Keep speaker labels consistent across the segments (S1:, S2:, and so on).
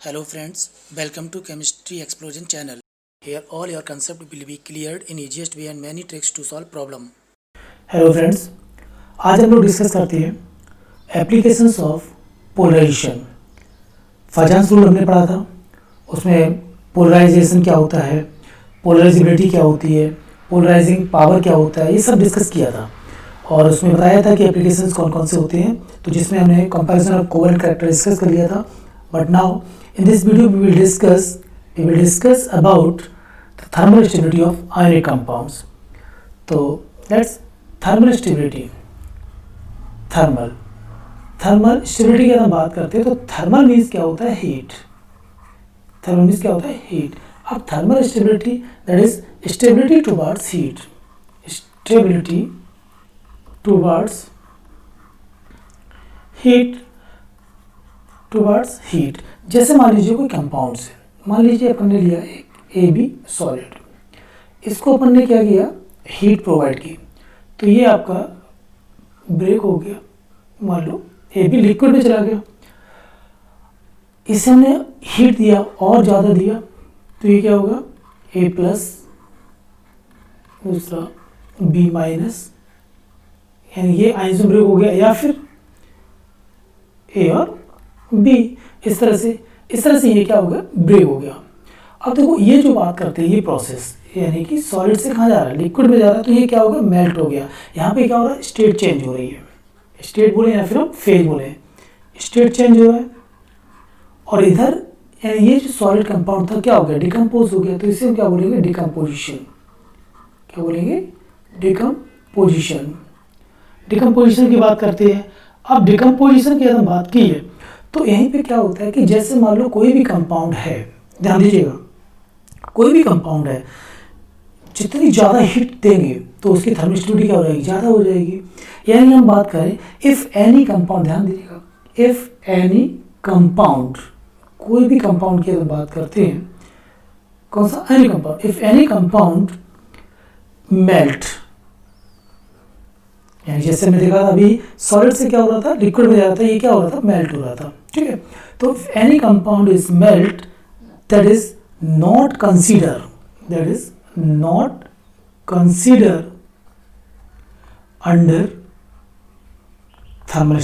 S1: Hello friends, welcome to Chemistry Explosion channel. Here all your concept will be cleared in easiest way and many tricks to solve problem.
S2: Hello friends, आज हम लोग discuss करते हैं applications of polarisation. फाजान्स rule हमने पढ़ा था, उसमें polarisation क्या होता है, पोलराइजेबिलिटी क्या होती है, पोलराइजिंग पावर क्या होता है, ये सब डिस्कस किया था और उसमें बताया था कि एप्लीकेशंस कौन कौन से होते हैं। तो जिसमें हमने comparison of covalent character discuss कर लिया था। But now in this video we will discuss about the thermal stability of ionic compounds. तो let's thermal stability. Thermal stability की अगर हम बात करते हैं तो थर्मल मीन्स क्या होता है, हीट। थर्मल मीन्स क्या होता है, हीट। अब thermal stability that is stability towards heat, stability towards heat. जैसे मान लीजिए कोई कंपाउंड है, मान लीजिए अपन ने लिया एक AB सॉलिड, इसको अपन ने क्या किया, हीट प्रोवाइड की, तो ये आपका ब्रेक हो गया। मान लो AB लिक्विड में चला गया, इसे हमने हीट दिया और ज़्यादा दिया, तो ये क्या होगा, A+, दूसरा B-, यानी ये आइंस में ब्रेक हो गया, या फिर A और B, इस तरह से ये क्या हो गया, ब्रेक हो गया। अब देखो ये जो बात करते हैं, ये प्रोसेस यानी कि सॉलिड से कहाँ जा रहा है, लिक्विड में जा रहा है, तो ये क्या होगा, मेल्ट हो गया। यहाँ पे क्या हो रहा है, स्टेट चेंज हो रही है, स्टेट बोले या फिर हम फेज बोले, स्टेट चेंज हो रहा है। और इधर यानी ये जो सॉलिड कंपाउंड था क्या हो गया, डिकम्पोज हो गया, तो इसे हम क्या बोलेंगे, डिकम्पोजिशन। क्या बोलेंगे, डिकम्पोजिशन। डिकम्पोजिशन की बात करते हैं। अब डिकम्पोजिशन की अगर हम बात की है तो यहीं पे क्या होता है कि जैसे मान लो कोई भी कंपाउंड है, ध्यान दीजिएगा, कोई भी कंपाउंड है, जितनी ज़्यादा हीट देंगे तो उसकी थर्मल स्टेबिलिटी क्या हो जाएगी, ज़्यादा हो जाएगी। यानी हम बात करें इफ़ एनी कंपाउंड, ध्यान दीजिएगा, इफ़ एनी कंपाउंड, कोई भी कंपाउंड की अगर बात करते हैं, कौन सा, any compound, if any compound melt, यानी जैसे मैंने देखा था अभी सॉलिड से क्या हो रहा था, लिक्विड में जा रहा था, ये क्या हो रहा था, मेल्ट हो रहा था, ठीक है। तो any compound is melt, that is not consider under thermal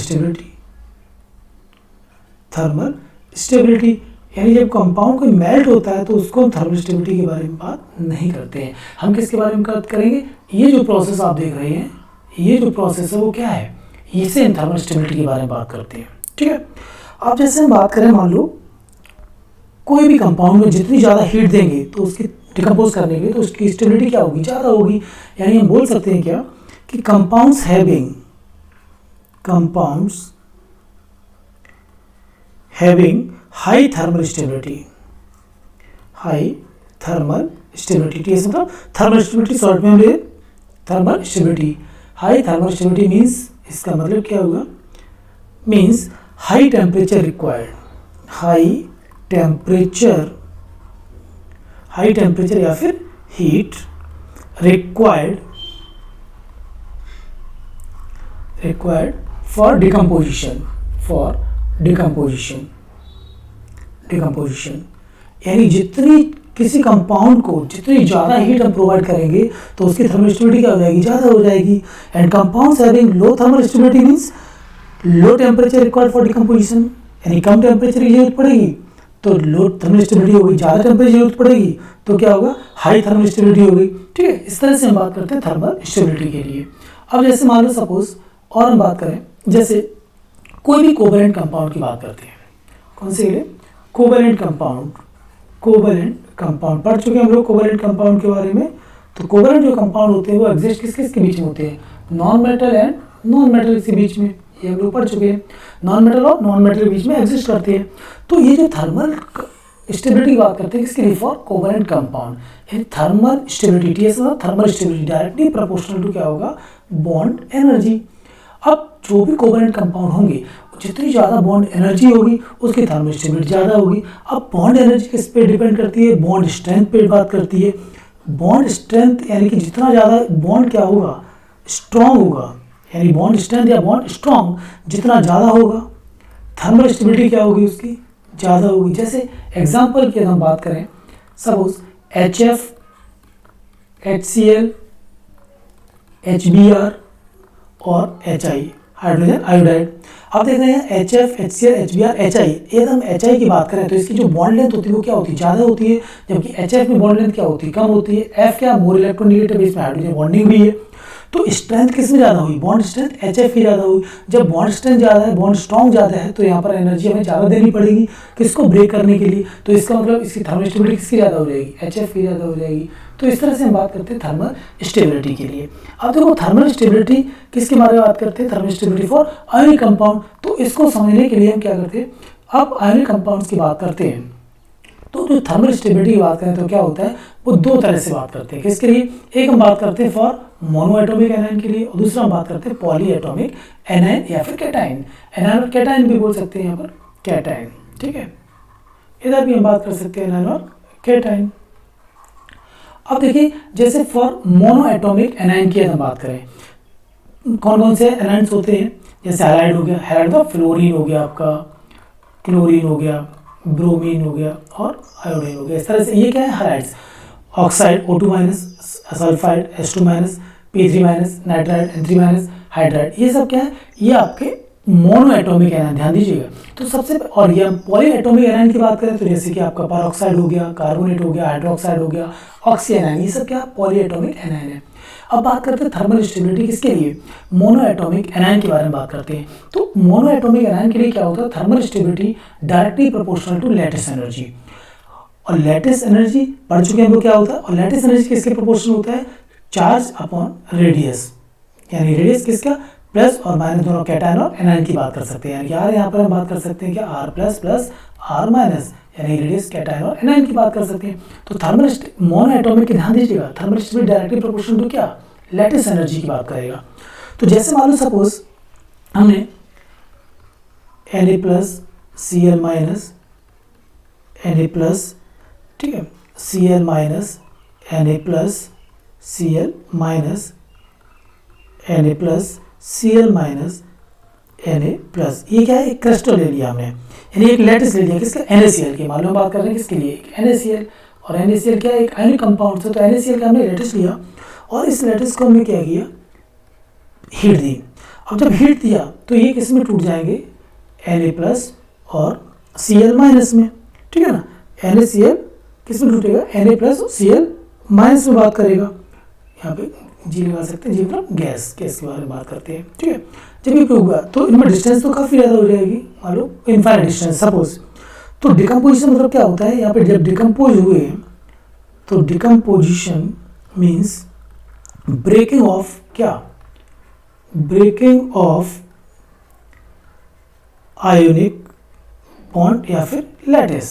S2: stability. यानी जब कंपाउंड कोई मेल्ट होता है तो उसको हम थर्मल स्टेबिलिटी के बारे में बात नहीं करते हैं। हम किसके बारे में बात करेंगे, ये जो प्रोसेस आप देख रहे हैं, ये जो प्रोसेस है वो क्या है, इसे हम थर्मल स्टेबिलिटी के बारे में बात करते हैं, ठीक है। अब जैसे हम बात करें, मान लो कोई भी कंपाउंड में जितनी ज़्यादा हीट देंगे तो उसकी डिकम्पोज करने के, तो उसकी स्टेबिलिटी क्या होगी, ज़्यादा होगी। यानी हम बोल सकते हैं क्या कि compounds having high thermal stability, मतलब थर्मल स्टेबिलिटी शॉर्ट में ले, thermal stability, high thermal stability means, इसका मतलब क्या होगा, means high temperature required, high temperature या फिर हीट रिक्वायर्ड फॉर डिकम्पोजिशन, यानी जितनी किसी कंपाउंड को जितनी ज़्यादा हीट हम प्रोवाइड करेंगे तो उसकी थर्मल स्टेबिलिटी क्या हो जाएगी, ज़्यादा हो जाएगी। And compounds having low thermal stability means low temperature required for decomposition, यानी कम टेम्परेचर की जरूरत पड़ेगी तो लो थर्मल स्टेबिलिटी होगी, ज़्यादा टेम्परेचर की जरूरत पड़ेगी तो क्या होगा, हाई थर्मल स्टेबिलिटी होगी, ठीक है। इस तरह से हम बात करते हैं थर्मल स्टेबिलिटी के लिए। अब जैसे मान लो सपोज, और हम बात करें जैसे कोई भी कोवेलेंट कंपाउंड की बात करते हैं, कौन से लिए, कोवेलेंट कंपाउंड पढ़ चुके हैं हम लोग कोवेलेंट कंपाउंड के बारे में। तो कोवेलेंट जो कंपाउंड होते हैं वो एग्जिस्ट किसके बीच में होते हैं, non metal and non metal के बीच में, ये हम लोग पढ़ चुके हैं, नॉन मेटल और नॉन मेटल के बीच में एग्जिस्ट करते हैं। तो ये जो थर्मल स्टेबिलिटी की बात करते हैं किसके लिए, फॉर कोवेलेंट कंपाउंड, यानी थर्मल स्टेबिलिटी, टीएस मतलब thermal stability directly proportional to क्या होगा, बॉन्ड एनर्जी। अब जो भी कोवेलेंट कंपाउंड होंगे जितनी ज़्यादा बॉन्ड एनर्जी होगी उसकी थर्मल स्टेबिलिटी ज़्यादा होगी। अब बॉन्ड एनर्जी किस पे डिपेंड करती है, बॉन्ड स्ट्रेंथ पे बात करती है। बॉन्ड स्ट्रेंथ यानी कि जितना ज़्यादा बॉन्ड क्या होगा, स्ट्रॉन्ग होगा, यानी बॉन्ड स्ट्रेंथ या बॉन्ड स्ट्रॉन्ग जितना ज़्यादा होगा, थर्मल स्टेबिलिटी क्या होगी उसकी ज़्यादा होगी। जैसे एग्जाम्पल की हम बात करें, सपोज HF, HCl, HBr और HI, हाइड्रोजन आयोडाइड। अब देख रहे हैं HF, HCl, HBr, HI। यदि हम HI की बात करें तो इसकी जो बॉन्ड लेंथ होती है वो क्या होती है, ज़्यादा होती है, जबकि HF में बॉन्ड लेंथ क्या होती है, कम होती है। F क्या, मोर इलेक्ट्रोनेगेटिव, इसमें हाइड्रोजन बॉन्डिंग भी है। तो स्ट्रेंथ किस में ज़्यादा हुई, बॉन्ड स्ट्रेंथ HF की ज़्यादा हुई। जब बॉन्ड स्ट्रेंथ ज़्यादा है, बॉन्ड स्ट्रॉन्ग ज़्यादा है, तो यहाँ पर एनर्जी हमें ज़्यादा देनी पड़ेगी किसको, ब्रेक करने के लिए। तो इसका मतलब इसकी थर्मल स्टेबिलिटी किसकी ज़्यादा हो जाएगी, HF की ज़्यादा हो जाएगी। तो इस तरह से हम बात करते हैं थर्मल स्टेबिलिटी के लिए। अब देखो थर्मल स्टेबिलिटी किसके बारे में बात करते हैं, thermal stability for ionic compound. तो इसको समझने के लिए हम क्या करते हैं, अब आयनिक कंपाउंड्स की बात करते हैं। तो जो थर्मल स्टेबिलिटी की बात करें तो क्या होता है, वो दो तरह से बात करते हैं। किसके लिए, एक हम बात करते हैं फॉर मोनो एटॉमिक एनायन के लिए, और दूसरा हम बात करते हैं पॉली एटॉमिक एनायन या फिर कैटायन। एनायन और कैटायन भी बोल सकते हैं यहाँ पर, कैटायन, ठीक है। इधर भी हम बात कर सकते हैं एनायन और कैटायन। अब देखिए जैसे फॉर मोनो एटॉमिक एनायन की हम बात करें, कौन कौन से एनायन्स होते हैं, जैसे हैलाइड हो गया, हैलाइड तो फ्लोरीन हो गया आपका, क्लोरीन हो गया, ब्रोमीन हो गया और आयोडीन हो गया। इस तरह से ये क्या है, halides. Oxide O2-, sulphide H2-, P3-, nitride N3-, hydride, ये सब क्या है, ये आपके मोनो एटॉमिक एनायन, ध्यान दीजिएगा। तो सबसे और ये पॉली एटॉमिक एनायन की बात करें तो जैसे कि आपका परऑक्साइड हो गया, कार्बोनेट हो गया, हाइड्रोक्साइड हो गया, ऑक्सी एनायन, ये सब क्या पॉली एटॉमिक एनायन है। अब बात करते हैं थर्मल स्टेबिलिटी किसके लिए, मोनो एटॉमिक एनायन के बारे में बात करते हैं। तो मोनो एटॉमिक एनायन के लिए क्या होता है, thermal stability directly proportional to lattice energy. और लैटिस एनर्जी पढ़ चुके हैं हम लोग क्या होता है, और लैटिस एनर्जी किसके प्रोपोर्शनल होता है, चार्ज अपॉन रेडियस, यानी रेडियस किसका, प्लस और माइनस दोनों कैटायन और एनायन की बात कर सकते हैं। यानी यार यहाँ पर हम बात कर सकते हैं कि R plus plus R minus, यानी रेडियस कैटायन और एनायन की बात कर सकते हैं। तो थर्मल मोनो एटॉमिक, ध्यान दीजिएगा, thermal stability directly proportional to क्या, लैटिस एनर्जी की बात करेगा। तो जैसे मान लो सपोज हमने Na plus Cl minus Na plus, ठीक है, Cl minus Na plus Cl minus Na plus Cl minus Na plus, ये क्या है, एक क्रिस्टल ले लिया हमने, यानी एक लैटिस ले लिया किसका, NaCl की। मान लो हम बात कर रहे हैं किसके लिए, NaCl, और NaCl क्या है, एक आयनिक कंपाउंड है। तो NaCl का हमने लैटिस लिया और इस लैटिस को हमने क्या किया, हीट दी। अब जब हीट दिया तो ये किस में टूट जाएंगे, Na प्लस और Cl माइनस में, ठीक है ना। NaCl किस में टूटेगा, Na प्लस और Cl माइनस में बात करेगा। यहाँ पे जी लगा सकते हैं, जी मतलब गैस, गैस के बारे में बात करते हैं, ठीक है। जब ये होगा तो इनमें डिस्टेंस तो काफ़ी ज़्यादा हो जाएगी, मान लो इनफाइनाइट डिस्टेंस सपोज। तो डिकम्पोजिशन मतलब क्या होता है, यहाँ पे जब डिकम्पोज हुए तो डिकम्पोजिशन मीन्स ब्रेकिंग ऑफ, क्या, ब्रेकिंग ऑफ आयोनिक बॉन्ड या फिर लैटिस।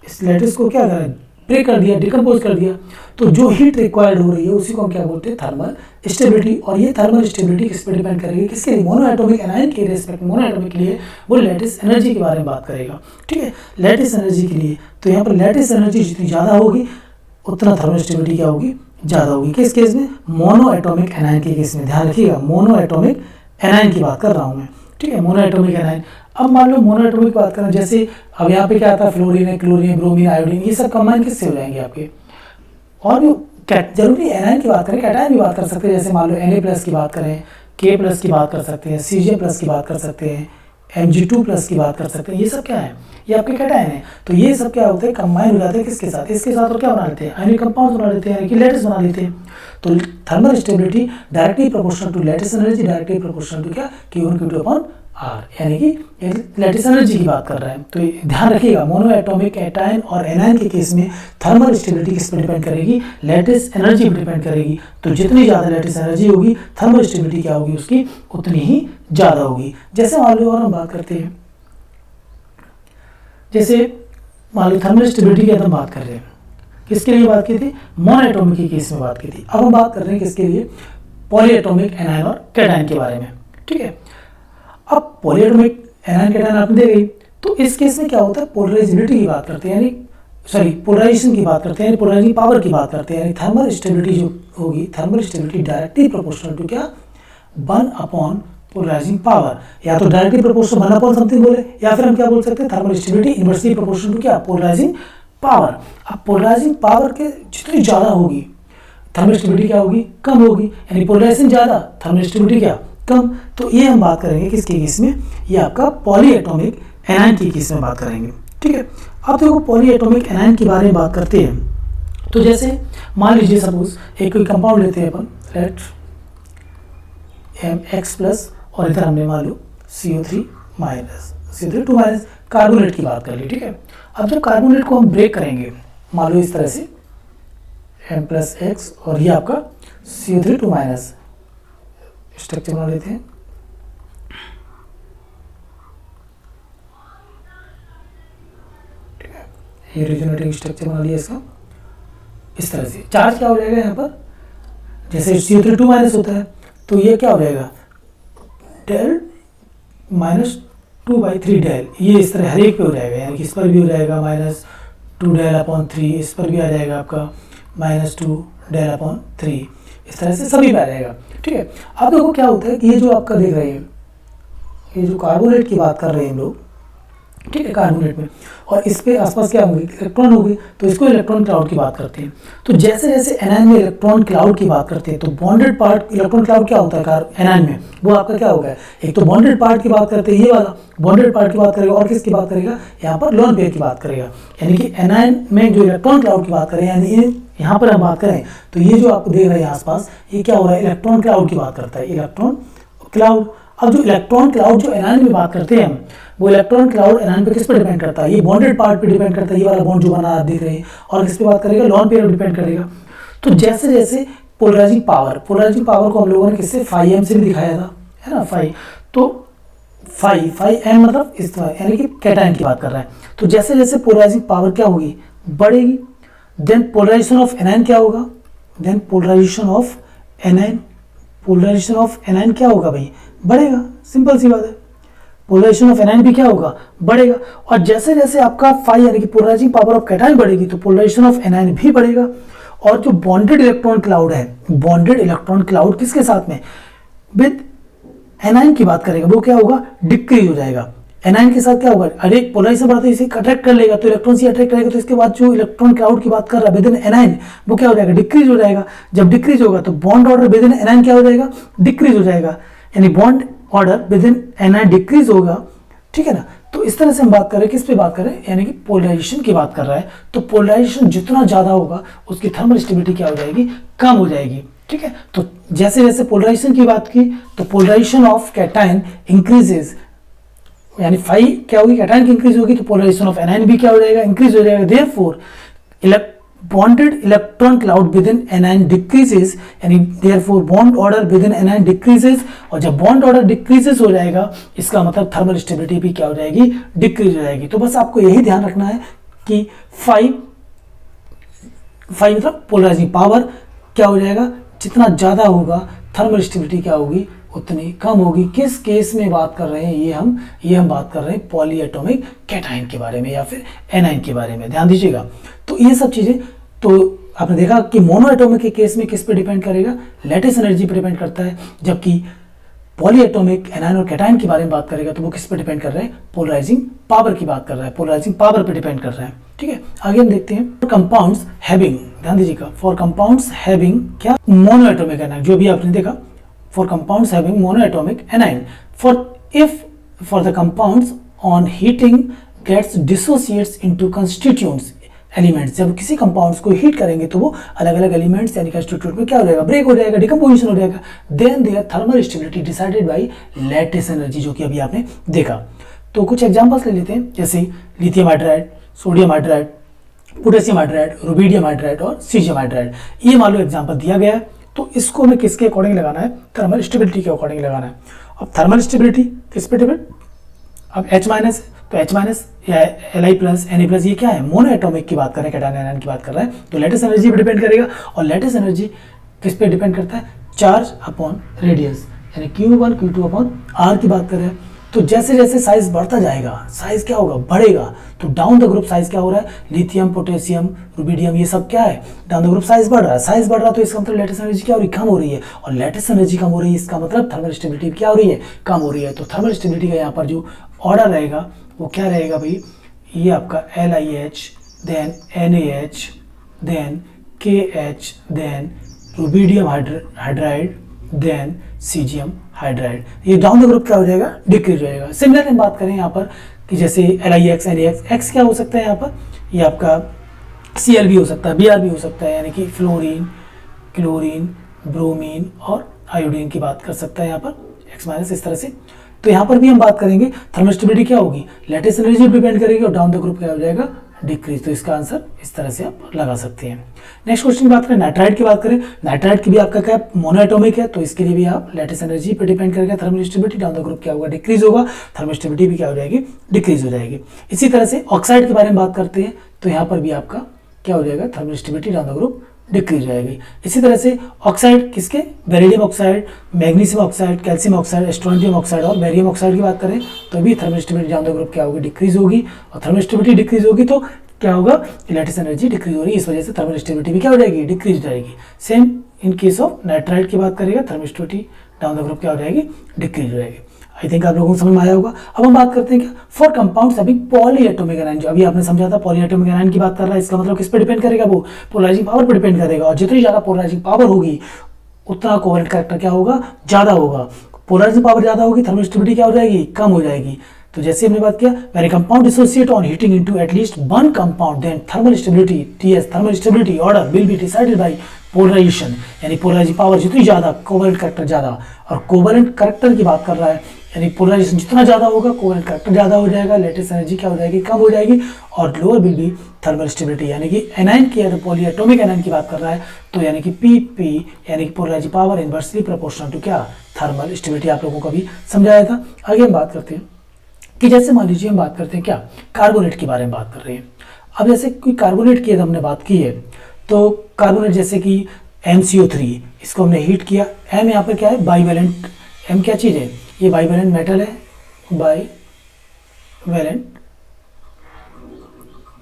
S2: इस लैटिस को क्या करें, ब्रेक कर दिया, डिकम्पोज कर दिया, तो जो हीट रिक्वायर्ड हो रही है उसी को हम क्या बोलते हैं, थर्मल स्टेबिलिटी। और ये थर्मल स्टेबिलिटी किस पे डिपेंड करेगी, किसके लिए, मोनो एटॉमिक एनायन के रेस्पेक्ट, मोनो एटॉमिक के लिए वो लैटिस एनर्जी के बारे में बात करेगा, ठीक है, लैटिस एनर्जी के लिए। तो यहाँ पर लैटिस एनर्जी जितनी ज़्यादा होगी उतना थर्मल स्टेबिलिटी क्या होगी, ज़्यादा होगी। किस केस में, मोनो एटॉमिक एनायन के केस में, ध्यान रखिएगा, मोनो एटॉमिक एनायन की बात कर रहा हूँ मैं, ठीक है, मोनो एटॉमिक एनायन। अब मान लो मोनो एटॉमिक की बात करें, जैसे अब यहाँ पे क्या आता है, फ्लोरीन है, क्लोरीन है, ब्रोमीन, आयोडीन, ये सब कंबाइन किससे हो जाएंगे आपके। और भी जरूरी एनायन की बात करें, कैटायन की बात कर सकते हैं, जैसे मान लो Na प्लस की बात करें, K प्लस की बात कर सकते हैं, Cj प्लस की बात कर सकते हैं, Mg2 प्लस की बात कर सकते हैं, ये सब क्या है, ये आपके कैटायन है। तो ये सब क्या होते हैं, कंबाइन हो जाते हैं किसके साथ, इसके साथ, और क्या बना लेते हैं, आयनिक कंपाउंड बना लेते हैं, यानी कि लैटिस बना लेते हैं। तो thermal stability directly proportional to lattice energy, directly proportional to क्या, Q1 Q2 अपॉन R, यानी कि लैटिस एनर्जी की बात कर रहे हैं। तो ध्यान रखिएगा, मोनो एटॉमिक कैटायन और एनायन के केस में थर्मल स्टेबिलिटी किस पर डिपेंड करेगी, लैटिस एनर्जी पर डिपेंड करेगी। तो जितनी ज़्यादा लैटिस एनर्जी होगी, थर्मल स्टेबिलिटी क्या होगी उसकी, उतनी ही ज़्यादा होगी। जैसे मान लो और हम बात करते हैं, जैसे मान लो थर्मल स्टेबिलिटी की हम बात कर रहे हैं, किसके लिए बात की थी, मोनो एटॉमिक के केस में बात की थी। अब हम बात कर रहे हैं किसके लिए, पॉली एटॉमिक एनायन और कैटायन के बारे में, ठीक है। अब पॉली एटॉमिक एनायन कैटायन आपने दे गई, तो इस केस में क्या होता है, पोलराइजेबिलिटी की बात करते हैं, यानी सॉरी पोलराइजेशन की बात करते हैं, यानी पोलराइजिंग पावर की बात करते हैं, यानी थर्मल स्टेबिलिटी जो होगी, thermal stability directly proportional to क्या, 1 अपॉन पोलराइजिंग पावर, या तो डायरेक्टली प्रोपोर्शनल 1 समथिंग बोले, या फिर हम क्या बोल सकते हैं thermal stability inversely proportional to क्या पोलराइजिंग पावर। अब पोलराइजिंग पावर के जितनी ज़्यादा होगी थर्मल स्टेबिलिटी क्या होगी, कम होगी, यानी पोलराइजेशन ज़्यादा थर्मल स्टेबिलिटी क्या कम। तो ये हम बात करेंगे किसके केस में, ये आपका पॉली एटॉमिक एनायन की केस में बात करेंगे, ठीक है। अब देखो पॉली एटॉमिक एनायन के बारे में बात करते हैं। तो जैसे मान लीजिए सपोज एक कोई कंपाउंड लेते हैं अपन, लेट Mx+ और इधर हमने मान लो CO3 minus, CO3 2 minus, carbonate की बात कर ली, ठीक है। अब जब कार्बोनेट को हम ब्रेक करेंगे मान लो इस तरह से M+X और ये आपका CO3 2 माइनस स्ट्रक्चर बना लेते हैं, ठीक है। ये रिजोनेटिंग स्ट्रक्चर बना लिया इसका, इस तरह से चार्ज क्या हो जाएगा यहाँ पर, जैसे CO3 2 माइनस होता है तो ये क्या हो जाएगा डेल -2/3 डेल, ये इस तरह हर एक पे हो जाएगा, यानी कि इस पर भी हो जाएगा -2 डेल/3, इस पर भी आ जाएगा आपका -2 डेल/3, इस तरह से सभी पे आ जाएगा, ठीक है। अब देखो क्या होता है कि ये जो आपका देख रहे हैं, ये जो कार्बोनेट की बात कर रहे हैं हम लोग, ठीक है, कार्बोनेट में, और इस पे आसपास क्या होंगे इलेक्ट्रॉन होंगे, तो इसको इलेक्ट्रॉन क्लाउड की बात करते हैं। तो जैसे जैसे एनायन में इलेक्ट्रॉन क्लाउड की बात करते हैं तो बॉन्डेड पार्ट इलेक्ट्रॉन क्लाउड क्या होता है एनायन में, वो आपका क्या होगा, एक तो बॉन्डेड पार्ट की बात करते हैं, ये वाला बॉन्डेड पार्ट की बात करेगा, और किसकी बात करेगा यहाँ पर लोन पेयर की बात करेगा, यानी कि एनायन में जो इलेक्ट्रॉन क्लाउड की बात करें, यानी यहाँ पर हम बात करें तो ये जो आपको देख रहे हैं आसपास, ये क्या हो रहा है इलेक्ट्रॉन क्लाउड की बात करता है, इलेक्ट्रॉन क्लाउड। अब जो इलेक्ट्रॉन क्लाउड जो एनायन में बात करते हैं हम, वो इलेक्ट्रॉन क्लाउड एनायन पे किस पर डिपेंड करता है, ये बॉन्डेड पार्ट पे डिपेंड करता है, ये वाला बॉन्ड जो बना आप देख रहे हैं, और किस पे बात करेगा लोन पेयर पे डिपेंड करेगा। तो जैसे जैसे पोलराइजिंग पावर को हम लोगों ने किससे φm से भी दिखाया था, है ना, फाई, तो φm मतलब इस तरह, यानी कि कैटायन की बात कर रहा है। तो जैसे जैसे पोलराइजिंग पावर क्या होगी बढ़ेगी, देन पोलराइजेशन ऑफ एनायन क्या होगा, देन पोलराइजेशन ऑफ एनायन क्या होगा भाई बढ़ेगा, सिंपल सी बात है, पोलराइजेशन ऑफ एनायन भी क्या होगा बढ़ेगा। और जैसे जैसे आपका फाई यानी कि पोलराइजिंग पावर ऑफ कैटायन बढ़ेगी तो पोलराइजेशन ऑफ एनायन भी बढ़ेगा। और जो बॉन्डेड इलेक्ट्रॉन क्लाउड है, बॉन्डेड इलेक्ट्रॉन क्लाउड किसके साथ में विद एनायन की बात करेगा, वो क्या होगा डिक्रीज हो जाएगा। एनायन के साथ क्या होगा, अरे पोलराइजेशन बढ़ाते इसे अट्रैक्ट कर लेगा, तो इलेक्ट्रॉन से अट्रैक्ट करेगा, तो इसके बाद जो इलेक्ट्रॉन क्लाउड की बात कर रहा है विद इन एनायन, वो क्या हो जाएगा डिक्रीज हो जाएगा। जब डिक्रीज होगा तो bond order within anion क्या हो जाएगा डिक्रीज हो जाएगा, यानी bond order within anion decrease होगा, ठीक है ना। तो इस तरह से हम बात करें, किस पे बात करें, यानी कि पोलराइजेशन की बात कर रहा है। तो पोलराइजेशन जितना ज्यादा होगा उसकी थर्मल स्टेबिलिटी क्या हो जाएगी कम हो जाएगी, ठीक है। तो जैसे जैसे पोलराइजेशन की बात की तो पोलराइजेशन ऑफ कैटायन इंक्रीजेज, यानी फाई क्या होगी कैटायन की इंक्रीज होगी, तो पोलराइजेशन ऑफ एनायन भी क्या हो जाएगा इंक्रीज हो जाएगा। Therefore bonded electron cloud within anion decreases, यानी therefore bond order within anion decreases. और जब बॉन्ड ऑर्डर डिक्रीजेस हो जाएगा इसका मतलब थर्मल स्टेबिलिटी भी क्या हो जाएगी डिक्रीज हो जाएगी। तो बस आपको यही ध्यान रखना है कि फाई मतलब पोलराइजिंग पावर क्या हो जाएगा, जितना ज़्यादा होगा थर्मल स्टेबिलिटी क्या होगी उतनी कम होगी। किस केस में बात कर रहे हैं, ये हम बात कर रहे हैं पॉली एटॉमिक कैटायन के बारे में या फिर एनायन के बारे में, ध्यान दीजिएगा। तो ये सब चीज़ें तो आपने देखा कि मोनो एटॉमिक के केस में किस पे डिपेंड करेगा, लैटिस एनर्जी पे डिपेंड करता है, जबकि पॉली एटॉमिक एनायन और कैटायन के बारे में बात करेगा तो वो किस पे डिपेंड कर रहा है पोलराइजिंग पावर की बात कर रहा है, पोलराइजिंग पावर पे डिपेंड कर रहा है, ठीक है। आगे हम देखते हैं कंपाउंड्स हैविंग, ध्यान दीजिएगा, फॉर कंपाउंड्स हैविंग क्या मोनो एटॉमिक एनायन, जो भी आपने देखा for compounds having monoatomic anion, for the compounds on heating gets dissociates into constituents elements. जब किसी कंपाउंड्स को हीट करेंगे तो वो अलग अलग एलिमेंट्स यानी कंस्टिट्यूट में क्या हो जाएगा ब्रेक हो जाएगा, डिकम्पोजिशन हो जाएगा। Then their thermal stability decided by lattice energy, जो कि अभी आपने देखा। तो कुछ एग्जांपल्स ले लेते हैं, जैसे lithium hydride, sodium hydride, potassium hydride, rubidium hydride और सीजियम हाइड्राइड, ये मान लो एग्जाम्पल दिया गया है। तो इसको हमें किसके अकॉर्डिंग लगाना है, थर्मल स्टेबिलिटी के अकॉर्डिंग लगाना है। अब थर्मल स्टेबिलिटी किस पे डिपेंड, अब H माइनस, तो H माइनस या Li प्लस Na प्लस ये क्या है मोनो एटॉमिक की बात कर रहे हैं, कैटायन आयन की बात कर रहे हैं, तो लैटिस एनर्जी पे डिपेंड करेगा। और लैटिस एनर्जी किस पे डिपेंड करता है, चार्ज अपॉन रेडियस, यानी Q1 Q2 अपॉन R की बात कर रहे हैं। तो जैसे जैसे साइज बढ़ता जाएगा, साइज क्या होगा, बढ़ेगा, तो डाउन द ग्रुप साइज क्या हो रहा है, लिथियम, पोटेशियम, रुबिडियम, ये सब क्या है, डाउन द ग्रुप साइज बढ़ रहा है। साइज बढ़ रहा है तो इसका मतलब लेटेस्ट एनर्जी क्या हो रही है, कम हो रही है, और लेटेस्ट एनर्जी कम हो रही है इसका मतलब थर्मल स्टेबिलिटी क्या हो रही है, कम हो रही है। तो थर्मल स्टेबिलिटी का यहाँ पर जो ऑर्डर रहेगा वो क्या रहेगा भाई, ये आपका LiH, then NaH, then KH, then rubidium hydride, then caesium hydride. ये डाउन द ग्रुप क्या हो जाएगा, डिक्रीज हो जाएगा। सिमिलर हम बात करें यहाँ पर कि जैसे LiX, NaX, X क्या हो सकता है यहाँ पर, ये आपका Cl भी हो सकता है, Br भी हो सकता है, यानी कि फ्लोरीन, क्लोरीन, ब्रोमीन और आयोडीन की बात कर सकता है यहाँ पर X माइनस, इस तरह से। तो यहाँ पर भी हम बात करेंगे थर्मल स्टेबिलिटी क्या होगी, लेटेस्ट एनर्जी डिपेंड करेगी, और डाउन द ग्रुप क्या हो जाएगा, डिक्रीज। तो इसका आंसर इस तरह से आप लगा सकते हैं। नेक्स्ट क्वेश्चन की बात करें, नाइट्राइड की बात करें, नाइट्राइड की भी आपका क्या मोनोएटॉमिक है, तो इसके लिए भी आप लेटेस्ट एनर्जी पे डिपेंड करेगा thermal stability, down the group क्या होगा, डिक्रीज होगा, थर्मल स्टेबिलिटी भी क्या हो जाएगी, डिक्रीज हो जाएगी। इसी तरह से ऑक्साइड के बारे में बात करते हैं, तो यहाँ पर भी आपका क्या हो जाएगा, thermal stability down the group decrease हो जाएगी। इसी तरह से ऑक्साइड किसके, beryllium oxide, magnesium oxide, calcium oxide, strontium oxide और बेरियम ऑक्साइड की बात करें तो भी thermal stability down the group क्या होगी, डिक्रीज होगी, और थर्मल स्टेबिलिटी डिक्रीज होगी तो क्या होगा, लेटेस्ट एनर्जी डिक्रीज हो रही है, इस वजह से थर्मल स्टेबिलिटी भी क्या हो जाएगी, डिक्रीज हो जाएगी। Same in case of nitride की बात करेगा, thermal stability down the group क्या हो जाएगी, डिक्रीज हो जाएगी। आई थिंक आप लोगों को समझ में आया होगा। अब हम बात करते हैं क्या, फॉर कंपाउंड्स अभी पॉलीएटॉमिक एनायन, जो अभी आपने समझा था पॉलीएटॉमिक एनायन की बात कर रहा है, इसका मतलब किस पे डिपेंड करेगा, वो पोलराइजिंग पावर पर डिपेंड करेगा, और जितनी ज्यादा पोलराइजिंग पावर होगी उतना कोवेलेंट कैरेक्टर क्या होगा, ज्यादा होगा। पोलराइजिंग पावर ज्यादा होगी, थर्मल स्टेबिलिटी क्या हो जाएगी, कम हो जाएगी। तो जैसे हमने बात किया, when compound dissociate on heating into at least one compound, then thermal stability TS, thermal stability order will be decided by polarisation, यानी पोलराइजिंग पावर जितनी ज्यादा, कोवेलेंट कैरेक्टर ज्यादा, और कोवेलेंट कैरेक्टर की बात कर रहा है, यानी पोलराइजेशन जितना ज्यादा होगा कोवेलेंट कैरेक्टर ज्यादा हो जाएगा, लेटेस्ट एनर्जी क्या हो जाएगी, कम हो जाएगी, और lower will be thermal stability, यानी कि एनायन की, अगर पॉलीएटॉमिक एनायन की बात कर रहा है तो यानी कि PP, यानी कि polarising power inversely proportional to क्या, थर्मल स्टेबिलिटी। आप लोगों को भी समझाया था। आगे हम बात करते हैं कि जैसे मान लीजिए हम बात करते हैं क्या, कार्बोनेट के बारे में बात कर रहे हैं। अब जैसे कोई कार्बोनेट की हमने बात की है, तो कार्बोनेट जैसे कि MCO3, इसको हमने हीट किया, M यहाँ पर क्या है, बाईवैलेंट, M क्या चीज़ है, ये बाईवैलेंट मेटल है,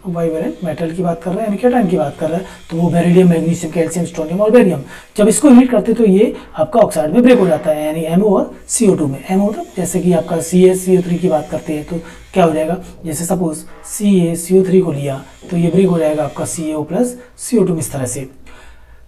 S2: बाईवैलेंट मेटल की बात कर रहा है, यानी कैटायन की बात कर रहा है, तो वो बेरिलियम, मैग्नीशियम, कैल्शियम, स्ट्रोनियम और बेरियम, जब इसको हीट करते हैं तो ये आपका ऑक्साइड में ब्रेक हो जाता है, यानी MO और CO2 में। MO मतलब जैसे कि आपका CaCO3 की बात करते हैं तो क्या हो जाएगा, जैसे सपोज CaCO3 को लिया तो ये ब्रेक हो जाएगा आपका CO प्लस CO2 इस तरह से।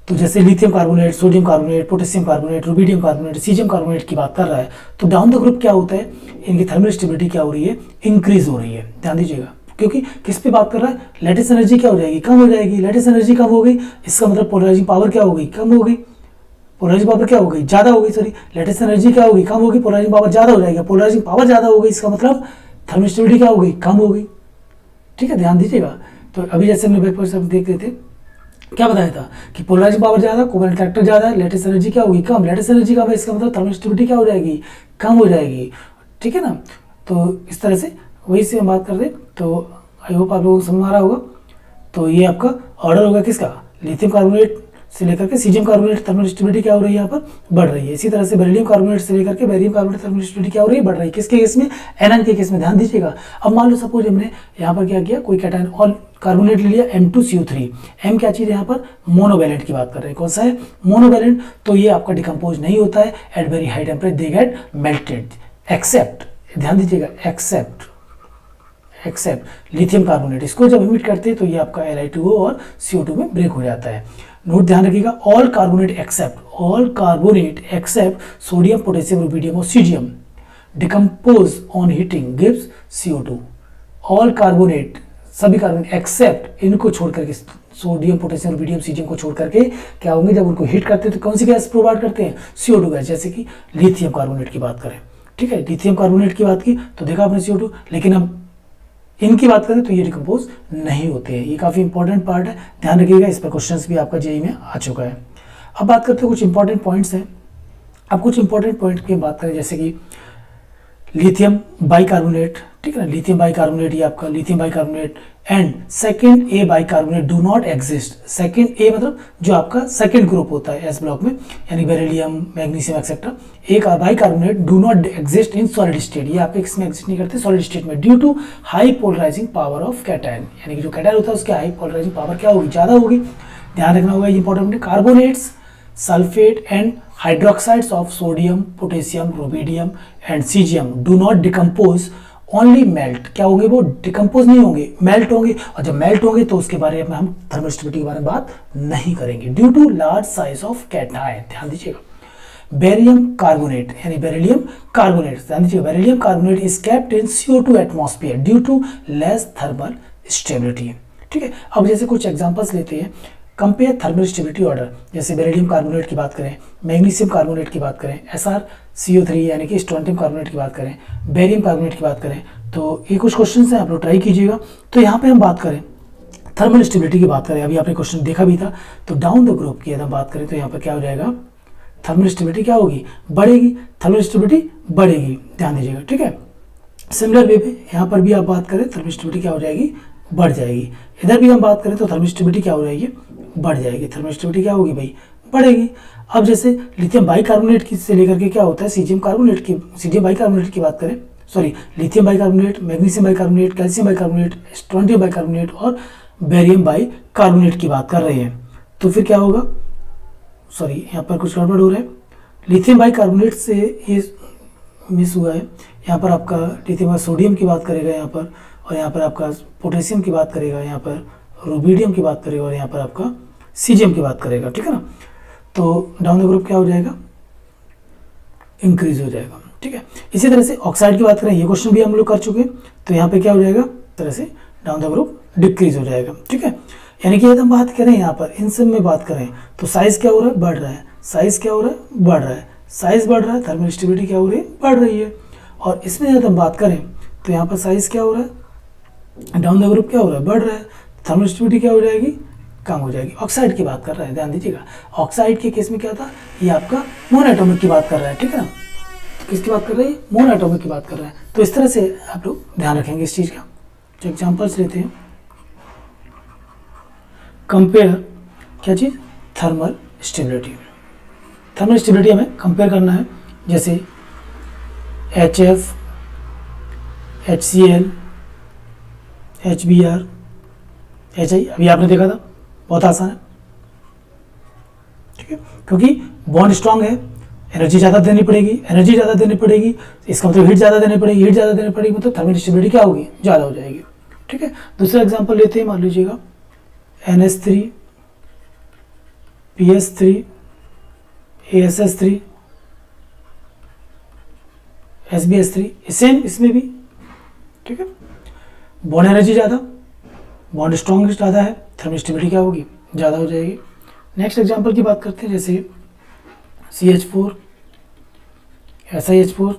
S2: तो जैसे lithium carbonate, sodium carbonate, potassium carbonate, rubidium carbonate, caesium carbonate की बात कर रहा है, तो डाउन द ग्रुप क्या होता है, इनकी थर्मल स्टेबिलिटी क्या हो रही है, इंक्रीज हो रही है। ध्यान दीजिएगा, क्योंकि किस पे बात कर रहा है, लेटेस्ट एनर्जी क्या हो जाएगी, कम हो जाएगी, लेटेस्ट एनर्जी कम हो गई, इसका मतलब पोलराइजिंग पावर क्या हो गई, कम हो गई, पोलराइजिंग पावर क्या हो गई, ज्यादा हो गई, सॉरी, लेटेस्ट एनर्जी क्या होगी, कम होगी, पोलराइजिंग पावर ज्यादा हो जाएगी, पोलराइजिंग पावर ज्यादा हो गई, इसका मतलब थर्मल स्टेबिलिटी क्या हो गई, कम हो गई। ठीक है, ध्यान दीजिएगा। तो अभी जैसे हमने बैक पर देख रहे थे, क्या बताया था कि पोलराइजिंग पावर ज्यादा, कोवेलेंट कैरेक्टर ज्यादा है, लेटेस्ट एनर्जी क्या होगी, कम, लेटेस्ट एनर्जी कम है, इसका मतलब थर्मल स्टेबिलिटी क्या हो जाएगी, कम हो जाएगी। ठीक है ना, तो इस तरह से वही से हम बात कर रहे, तो आई होप आप लोगों को समझ आ रहा होगा। तो ये आपका ऑर्डर होगा किसका, लिथियम कार्बोनेट से लेकर के सीजियम कार्बोनेट, थर्मल स्टेबिलिटी क्या हो रही है, यहाँ पर बढ़ रही है। इसी तरह से बेरिलियम कार्बोनेट से लेकर के बेरियम कार्बोनेट, थर्मल स्टेबिलिटी क्या हो रही है, बढ़ रही है। किसके केस में, एनायन के केस में। ध्यान दीजिएगा। अब मान लो सपोज हमने यहाँ पर क्या किया, कोई कैटायन और कार्बोनेट ले लिया, M2CO3। M क्या चीज़ है यहाँ पर, मोनोवैलेंट की बात कर रहे हैं। कौन सा है, मोनोवैलेंट। तो ये आपका डिकम्पोज नहीं होता है at very high temperature, they get melted except, ध्यान दीजिएगा, एक्सेप्ट लिथियम कार्बोनेट। इसको जब हीट करते हैं तो ये आपका Li2O और CO2 में ब्रेक हो जाता है। नोट ध्यान रखिएगा, all carbonate except sodium, potassium, rubidium और caesium decompose on heating gives CO2। All carbonate, सभी कार्बोनेट एक्सेप्ट, इनको छोड़ करके, सोडियम, पोटेशियम, रुबिडियम, सीजियम को छोड़ करके क्या होंगे, जब उनको हीट करते हैं तो कौन सी गैस प्रोवाइड करते हैं, CO2 गैस। जैसे कि लिथियम कार्बोनेट की बात करें, ठीक है, लिथियम कार्बोनेट की बात की तो देखा आपने CO2, लेकिन अब इनकी बात करें तो ये डिकम्पोज नहीं होते हैं। ये काफ़ी इंपॉर्टेंट पार्ट है, ध्यान रखिएगा। इस पर क्वेश्चंस भी आपका जेईई में आ चुका है। अब बात करते हैं कुछ इंपॉर्टेंट पॉइंट्स हैं। अब कुछ इंपॉर्टेंट पॉइंट की बात करें, जैसे कि लिथियम बाइकार्बोनेट, ठीक है ना, लिथियम बाइकार्बोनेट ये आपका lithium bicarbonate and second A bicarbonate do not exist. Second ए मतलब जो आपका सेकंड ग्रुप होता है एस ब्लॉक में, यानी बेरिलियम, मैग्नीशियम एक्सेट्रा, एक bicarbonate do not exist in solid state, ये आपके इसमें एग्जिस्ट नहीं करते सॉलिड स्टेट में, due to high polarising power of cation, यानी कि जो कैटायन होता है उसकी हाई पोलराइजिंग पावर क्या होगी, ज़्यादा होगी। ध्यान रखना होगा, ये इंपॉर्टेंट है। Carbonates, sulphate and hydroxides of sodium, potassium, rubidium and caesium do not decompose, only melt. क्या होंगे वो, डिकम्पोज नहीं होंगे, मेल्ट होंगे, और जब मेल्ट होंगे तो उसके बारे में हम थर्मल स्टेबिलिटी के बारे में बात नहीं करेंगे, due to large size of cation. ध्यान दीजिएगा। बेरियम कार्बोनेट यानी बेरिलियम कार्बोनेट, ध्यान दीजिएगा, beryllium carbonate is kept in CO2 atmosphere due to less thermal stability. ठीक है, अब जैसे कुछ एग्जांपल्स लेते हैं, कंपेयर थर्मल स्टेबिलिटी ऑर्डर, जैसे बेरिलियम कार्बोनेट की बात करें, मैग्नीशियम कार्बोनेट की बात करें, SrCO3 यानी कि स्ट्रोंटियम कार्बोनेट की बात करें, बेरियम कार्बोनेट की बात करें, तो ये कुछ क्वेश्चंस हैं, आप लोग ट्राई कीजिएगा। तो यहाँ पे हम बात करें थर्मल स्टेबिलिटी की बात करें, अभी आपने क्वेश्चन देखा भी था, तो डाउन द ग्रुप की अगर हम बात करें तो यहाँ पर क्या हो जाएगा, थर्मल स्टेबिलिटी क्या होगी, बढ़ेगी, थर्मल स्टेबिलिटी बढ़ेगी, ध्यान दीजिएगा। ठीक है, सिमिलर वे पे यहाँ पर भी आप बात करें, थर्मल स्टेबिलिटी क्या हो जाएगी, बढ़ जाएगी। इधर भी हम बात करें तो थर्मल स्टेबिलिटी क्या हो जाएगी, बढ़ जाएगी, थर्मल स्टेबिलिटी क्या होगी भाई, बढ़ेगी। अब जैसे लिथियम बाइकार्बोनेट की से लेकर के क्या होता है, सीजियम कार्बोनेट की, सीजियम बाइकार्बोनेट की बात करें, sorry lithium bicarbonate, magnesium bicarbonate, calcium bicarbonate, strontium bicarbonate और बेरियम बाइकार्बोनेट की बात कर रहे हैं, तो फिर क्या होगा, सॉरी यहाँ पर कुछ गड़बड़ हो रहा है, लिथियम बाइकार्बोनेट से ये मिस हुआ है, यहाँ पर आपका लिथियम सोडियम की बात करेगा यहाँ पर, और यहाँ पर आपका पोटेशियम की बात करेगा, यहाँ पर रुबिडियम की बात करेगा, और यहाँ पर आपका सीजियम की बात करेगा। ठीक है ना, तो डाउन द ग्रुप क्या हो जाएगा, इंक्रीज हो जाएगा। ठीक है, इसी तरह से ऑक्साइड की बात करें, ये क्वेश्चन भी हम लोग कर चुके हैं, तो यहाँ पे क्या हो जाएगा, इस तरह से डाउन द ग्रुप डिक्रीज हो जाएगा। ठीक है, यानी कि यदि हम बात करें यहाँ पर इन सब में बात करें तो साइज क्या हो रहा है, बढ़ रहा है, साइज क्या हो रहा है, बढ़ रहा है, साइज बढ़ रहा है, थर्मल स्टेबिलिटी क्या हो रही है, बढ़ रही है। और इसमें यदि हम बात करें तो यहाँ पर साइज क्या हो रहा है, डाउन द ग्रुप क्या हो रहा है, बढ़ रहा है, थर्मल स्टेबिलिटी क्या हो जाएगी, कम हो जाएगी। ऑक्साइड की बात कर रहे हैं, ध्यान दीजिएगा, ऑक्साइड के केस में क्या था, ये आपका मोनो एटॉमिक की बात कर रहा है। ठीक है ना, किसकी बात कर रहे हैं, मोनो एटॉमिक की बात कर रहे हैं, तो इस तरह से आप लोग ध्यान रखेंगे इस चीज़ का। जो एग्जाम्पल्स लेते हैं, कंपेयर क्या चीज़, थर्मल स्टेबिलिटी, थर्मल स्टेबिलिटी हमें कंपेयर करना है, जैसे HF, HCl, HBr, HI, अभी आपने देखा था, बहुत आसान है। ठीक है, क्योंकि बॉन्ड स्ट्रांग है, एनर्जी ज़्यादा देनी पड़ेगी, एनर्जी ज़्यादा देनी पड़ेगी, इसका मतलब हीट ज़्यादा देनी पड़ेगी, हीट ज़्यादा देनी पड़ेगी, मतलब थर्मल स्टेबिलिटी क्या होगी, ज़्यादा हो जाएगी। ठीक है, दूसरा एग्जांपल लेते हैं, मान लीजिएगा NH3, PS3, ASS3, SbS3, same इसमें भी। ठीक है, बॉन्ड एनर्जी ज़्यादा, बॉन्ड स्ट्रॉन्ग ज़्यादा है, थर्मल स्टेबिलिटी क्या होगी, ज़्यादा हो जाएगी। नेक्स्ट एग्जांपल की बात करते हैं, जैसे CH4, SiH4,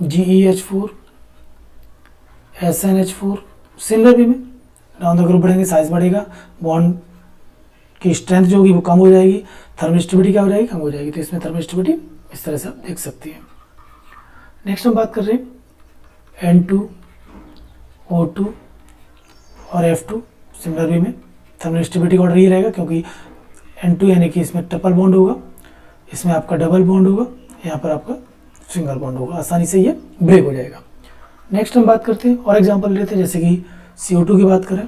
S2: GeH4, SnH4, similar way में डाउन द ग्रुप बढ़ेंगे, साइज बढ़ेगा, बॉन्ड की स्ट्रेंथ जो होगी वो कम हो जाएगी, थर्मल स्टेबिलिटी क्या हो जाएगी, कम हो जाएगी। तो इसमें थर्मल स्टेबिलिटी इस तरह से आप देख सकते हैं। नेक्स्ट हम बात कर रहे हैं N2, O2 और F2, सिमिलर वे में थर्मल स्टेबिलिटी ऑर्डर ही रहेगा, क्योंकि N2 यानी कि इसमें ट्रिपल बॉन्ड होगा, इसमें आपका डबल बॉन्ड होगा, यहाँ पर आपका सिंगल बॉन्ड होगा, आसानी से ये ब्रेक हो जाएगा। नेक्स्ट हम बात करते हैं और एग्जांपल लेते हैं, जैसे कि CO2 की बात करें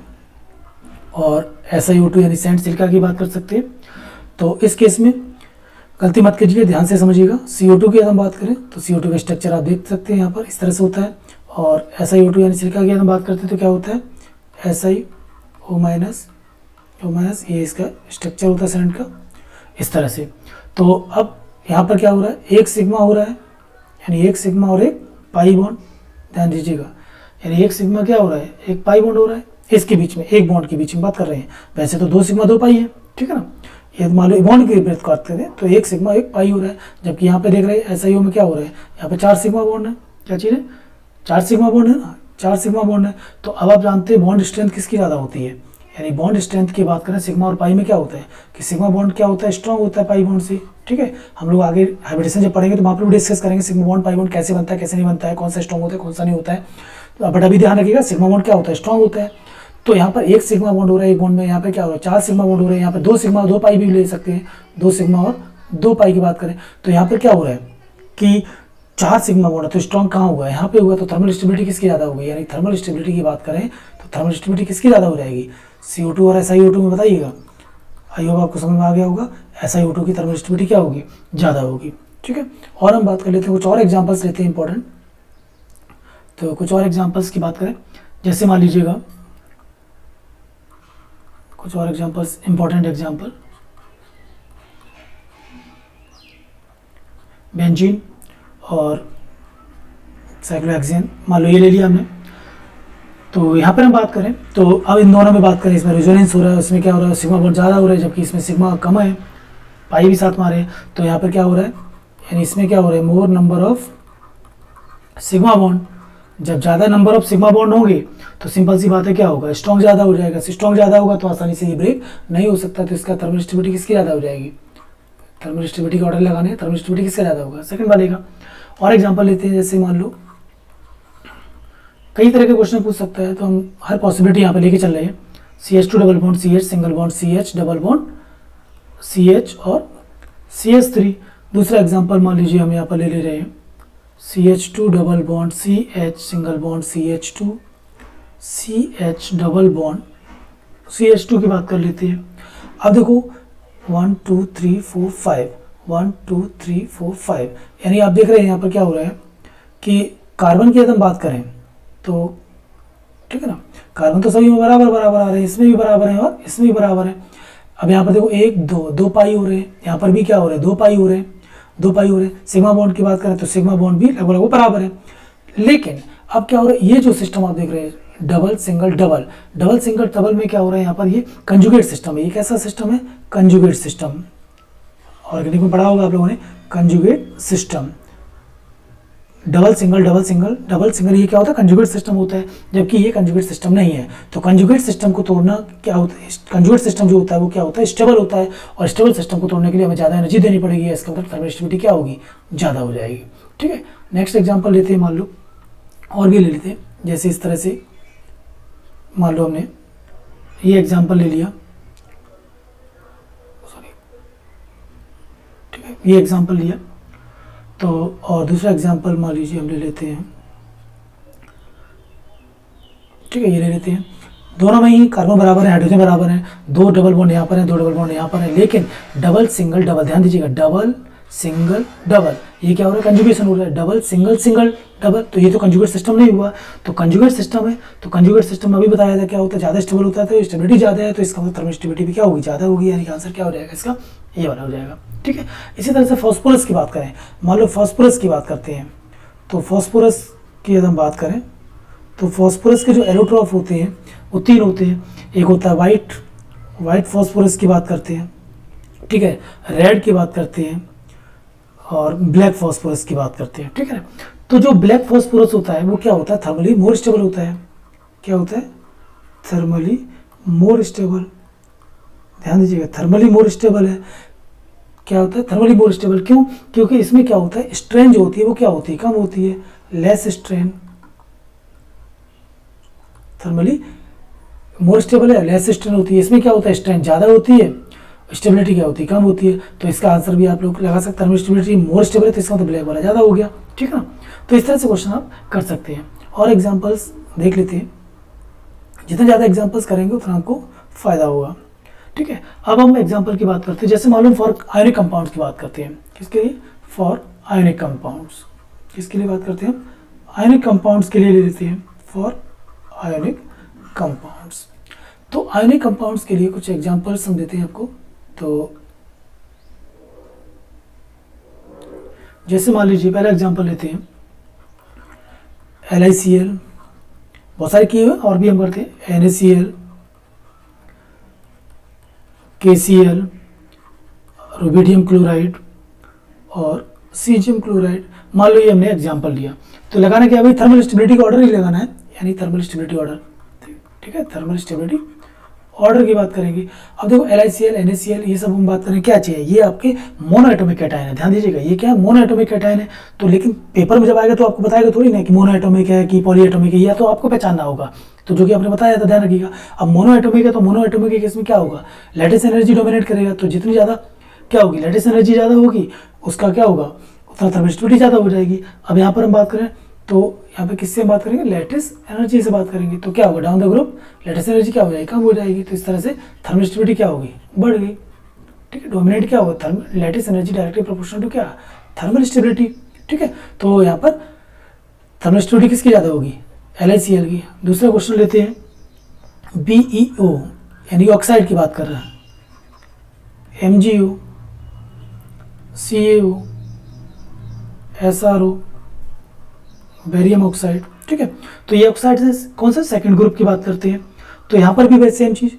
S2: और SiO2 यानी सैंड सिलिका की बात कर सकते हैं। तो इस केस में गलती मत कीजिए, ध्यान से समझिएगा। CO2 की अगर हम बात करें तो CO2 का स्ट्रक्चर आप देख सकते हैं, यहाँ पर इस तरह से होता है, और SiO2 यानी सिलिका की अगर हम बात करते हैं तो क्या होता है, SiO-, ये इसका स्ट्रक्चर होता है सैंड का, इस तरह से। तो अब यहाँ पर क्या हो रहा है, एक सिग्मा हो रहा है, यानी एक सिग्मा और एक पाई बॉन्ड, ध्यान दीजिएगा, यानी एक सिग्मा क्या हो रहा है, एक पाई बॉन्ड हो रहा है, इसके बीच में, एक बॉन्ड के बीच में बात कर रहे हैं। वैसे तो 2 सिग्मा 2 पाई है, ठीक है ना, ये मान लो बॉन्ड की बात करते हैं तो एक सिग्मा एक पाई हो रहा है, जबकि यहाँ पे देख रहे हैं SiO में क्या हो रहा है, यहाँ पे 4 सिग्मा बॉन्ड है, क्या चीज़ है, 4 सिग्मा बॉन्ड है ना, 4 सिग्मा बॉन्ड है। तो अब आप जानते हैं बॉन्ड स्ट्रेंथ किसकी ज़्यादा होती है, यानी बॉन्ड स्ट्रेंथ की बात करें सिग्मा और पाई में क्या होता है कि सिग्मा बॉन्ड क्या होता है, स्ट्रॉन्ग होता है पाई बॉन्ड से। ठीक है, हम लोग आगे हाइब्रिडेशन जब पढ़ेंगे तो वहाँ पर भी डिस्कस करेंगे सिग्मा बॉन्ड पाई बॉन्ड कैसे बनता है, कैसे नहीं बनता है, कौन सा स्ट्रॉन्ग होता है, कौन सा नहीं होता है। बट अभी ध्यान रखिएगा सिग्मा बॉन्ड क्या होता है, स्ट्रॉन्ग होता है। तो यहाँ पर एक सिग्मा बॉन्ड हो रहा है, एक बॉन्ड में यहाँ पे क्या हो रहा है, 4 सिग्मा बॉन्ड हो रहे हैं, यहाँ पे 2 सिग्मा 2 पाई भी ले सकते हैं, 2 सिग्मा और 2 पाई की बात करें तो यहाँ पर क्या हो रहा है कि 4 सिग्मा बॉन्ड है तो स्ट्रॉन्ग कहाँ हुआ है, यहाँ पे हुआ। तो थर्मल स्टेबिलिटी किसकी ज़्यादा होगी, यानी थर्मल स्टेबिलिटी की बात करें तो थर्मल स्टेबिलिटी किसकी ज़्यादा हो जाएगी, CO2 और SiO2 में बताइएगा। आई होप आपको समझ में आ गया होगा, SiO2 की थर्मल स्टेबिलिटी क्या होगी, ज़्यादा होगी। ठीक है, और हम बात कर लेते हैं, कुछ और एग्जाम्पल्स लेते हैं इंपॉर्टेंट। तो कुछ और एग्जाम्पल्स की बात करें, जैसे मान लीजिएगा कुछ और एग्जाम्पल्स, इंपॉर्टेंट एग्जाम्पल, बेंजीन और साइक्लोहेक्सेन, मान लो ये ले लिया हमने। तो यहाँ पर हम बात करें तो अब इन दोनों में बात करें, इसमें रेजोनेंस हो रहा है, उसमें क्या हो रहा है, सिग्मा बॉन्ड ज़्यादा हो रहा है जबकि इसमें सिग्मा कम है, पाई भी साथ मारे। तो यहाँ पर क्या हो रहा है, यानी इसमें क्या हो रहा है, मोर नंबर ऑफ सिग्मा बॉन्ड। जब ज़्यादा नंबर ऑफ सिग्मा बॉन्ड होंगे तो सिंपल सी बात है क्या होगा, स्ट्रॉन्ग ज़्यादा हो जाएगा। स्ट्रॉन्ग ज़्यादा होगा तो आसानी से ये ब्रेक नहीं हो सकता, तो इसका थर्मल स्टेबिलिटी किसकी ज़्यादा हो जाएगी, थर्मल स्टेबिलिटी का ऑर्डर लगाने, थर्मल स्टेबिलिटी किसका ज़्यादा होगा, सेकंड वाले का। और एग्जांपल लेते हैं, जैसे मान लो कई तरह के क्वेश्चन पूछ सकता है तो हम हर पॉसिबिलिटी यहाँ पे लेके चल रहे हैं। CH2 double bond CH, single bond CH, double bond CH और CH3। दूसरा एग्जांपल मान लीजिए हम यहाँ पर ले रहे हैं CH2 double bond CH, single bond CH2, CH double bond CH2 की बात कर लेते हैं। अब देखो 1 2 3 4 5, 1 2 3 4 5, यानी आप देख रहे हैं यहाँ पर क्या हो रहा है कि कार्बन की यदि हम बात करें तो ठीक है ना, कार्बन तो सभी में बराबर बराबर आ रहे हैं, इसमें भी बराबर है और इसमें भी बराबर है। अब यहाँ पर देखो 1 2 पाई हो रहे हैं, यहाँ पर भी क्या हो रहे हैं, 2 पाई हो रहे हैं, 2 पाई हो रहे हैं। सिग्मा बॉन्ड की बात करें तो सिग्मा बॉन्ड भी लगभग बराबर है। लेकिन अब क्या हो रहा है, ये जो सिस्टम आप देख रहे हैं double single double, double single double में क्या हो रहा है, यहाँ पर ये कंजुगेट सिस्टम है। ये कैसा सिस्टम है, कंजुगेट सिस्टम, ऑर्गेनिक में पढ़ा होगा आप लोगों ने, conjugate system. Double single double single double single, ये क्या होता है, कंजुगेट सिस्टम होता है, जबकि ये कंजुगेट सिस्टम नहीं है। तो कंजुगेट सिस्टम को तोड़ना क्या होता है, कंजुगेट सिस्टम जो होता है वो क्या होता है, स्टेबल होता है, और स्टेबल सिस्टम को तोड़ने के लिए हमें ज़्यादा एनर्जी देनी पड़ेगी, इसका मतलब थर्मल स्टेबिलिटी क्या होगी, ज़्यादा हो जाएगी। ठीक है, नेक्स्ट एग्जाम्पल लेते हैं, मान लो और भी ले लेते हैं, जैसे इस तरह से मान लो हमने ये एग्जाम्पल ले लिया, सॉरी, ठीक है, ये एग्जाम्पल लिया। तो और दूसरा एग्जाम्पल मान लीजिए हम ले लेते हैं, ठीक है, ये ले लेते हैं। दोनों में ही कार्बन बराबर है, हाइड्रोजन बराबर है, 2 डबल बॉन्ड यहाँ पर है, 2 डबल बॉन्ड यहाँ पर है, लेकिन डबल सिंगल डबल, ध्यान दीजिएगा, डबल सिंगल डबल, ये क्या हो रहा है, कंजुगेशन हो रहा है, डबल सिंगल सिंगल डबल, तो ये तो कंजुगेट सिस्टम नहीं हुआ। तो कंजुगेट सिस्टम है, तो कंजुगेट सिस्टम में अभी बताया था क्या होता है, ज़्यादा स्टेबल होता है, तो स्टेबिलिटी ज़्यादा है, तो इसका मतलब थर्मल स्टेबिलिटी भी क्या होगी, ज़्यादा होगी, यानी कि आंसर क्या हो जाएगा इसका, ये वाला हो जाएगा। ठीक है, इसी तरह से फॉस्फोरस की बात करें, मान लो फॉस्फोरस की बात करते हैं, तो फॉस्फोरस की यदि हम बात करें तो फॉस्फोरस के जो एलोट्रॉफ होते हैं वो 3 होते हैं। एक होता है वाइट फॉस्फोरस की बात करते हैं, ठीक है, रेड की बात करते हैं, और ब्लैक फॉस्फोरस की बात करते हैं। ठीक है, तो जो ब्लैक फॉस्फोरस होता है वो क्या होता है, थर्मली मोर स्टेबल होता है। क्या होता है, थर्मली मोर स्टेबल, ध्यान दीजिएगा, थर्मली मोर स्टेबल है। क्या होता है, थर्मली मोर स्टेबल, क्यों, क्योंकि इसमें क्या होता है, स्ट्रेन जो होती है वो क्या होती है, कम होती है, less strain. Thermally more stable है, लेस स्ट्रेन होती है, इसमें क्या होता है, स्ट्रेन ज़्यादा होती है, स्टेबिलिटी क्या होती है, कम होती है। तो इसका आंसर भी आप लोग लगा सकते हैं, थर्मल स्टेबिलिटी मोर स्टेबल है तो इसका मतलब ब्लैक वाला ज़्यादा हो गया। ठीक है ना, तो इस तरह से क्वेश्चन आप कर सकते हैं। और एग्जांपल्स देख लेते हैं, जितने ज़्यादा एग्जांपल्स करेंगे उतना आपको फ़ायदा होगा। ठीक है, अब हम एग्जांपल की बात करते हैं, जैसे मालूम फॉर आयोनिक कंपाउंड्स की बात करते हैं, किसके लिए, फॉर आयोनिक कंपाउंड्स, किसके लिए बात करते हैं, आयोनिक कंपाउंड्स के लिए ले लेते हैं, फॉर आयोनिक कंपाउंड्स। तो आयोनिक कंपाउंड्स के लिए कुछ एग्जांपल्स हम देते हैं आपको। तो जैसे मान लीजिए पहला एग्जांपल लेते हैं, LiCl, बहुत सारे किए हुए और भी हम करते हैं, NaCl, KCl, रुबिडियम क्लोराइड और सीजियम क्लोराइड। मान लो ये हमने एग्जांपल लिया, तो लगाना क्या है भाई, थर्मल स्टेबिलिटी का ऑर्डर ही लगाना है, यानी थर्मल स्टेबिलिटी ऑर्डर। ठीक है, थर्मल स्टेबिलिटी ऑर्डर की बात करेंगे। अब देखो LiCl NaCl ये सब हम बात करें क्या चाहिए, ये आपके मोनोएटॉमिक कैटायन है, ध्यान दीजिएगा ये क्या है, मोनोएटॉमिक कैटायन है। तो लेकिन पेपर में जब आएगा तो आपको बताएगा थोड़ी ना कि मोनोएटॉमिक है कि पॉलीएटॉमिक है, या तो आपको पहचानना होगा, तो जो कि आपने बताया था ध्यान रखिएगा। अब मोनोएटॉमिक है तो मोनोएटॉमिक के केस में क्या होगा, लैटिस एनर्जी डोमिनेट करेगा, तो जितनी ज़्यादा क्या होगी, लैटिस एनर्जी ज़्यादा होगी, उसका क्या होगा, उतना थर्मिस्टिविटी ज़्यादा हो जाएगी। अब यहाँ पर हम बात करें तो यहाँ पे किससे बात करेंगे, लैटिस एनर्जी से बात करेंगे, तो क्या होगा, down the group lattice energy क्या हो जाएगी, कम हो जाएगी। तो इस तरह से थर्मिस्टिविटी क्या होगी, बढ़ गई। ठीक है, डोमिनेट क्या होगा, lattice energy directly proportional to क्या, थर्मल स्टेबिलिटी। ठीक है, तो यहाँ पर थर्मल किसकी ज़्यादा होगी, LiCl की। दूसरा क्वेश्चन लेते हैं, BeO यानी ऑक्साइड की बात कर रहे हैं, MgO, CaO, SrO, barium oxide. ठीक है, तो ये ऑक्साइड से कौन सा सेकंड ग्रुप की बात करते हैं, तो यहाँ पर भी वैसे सेम चीज़,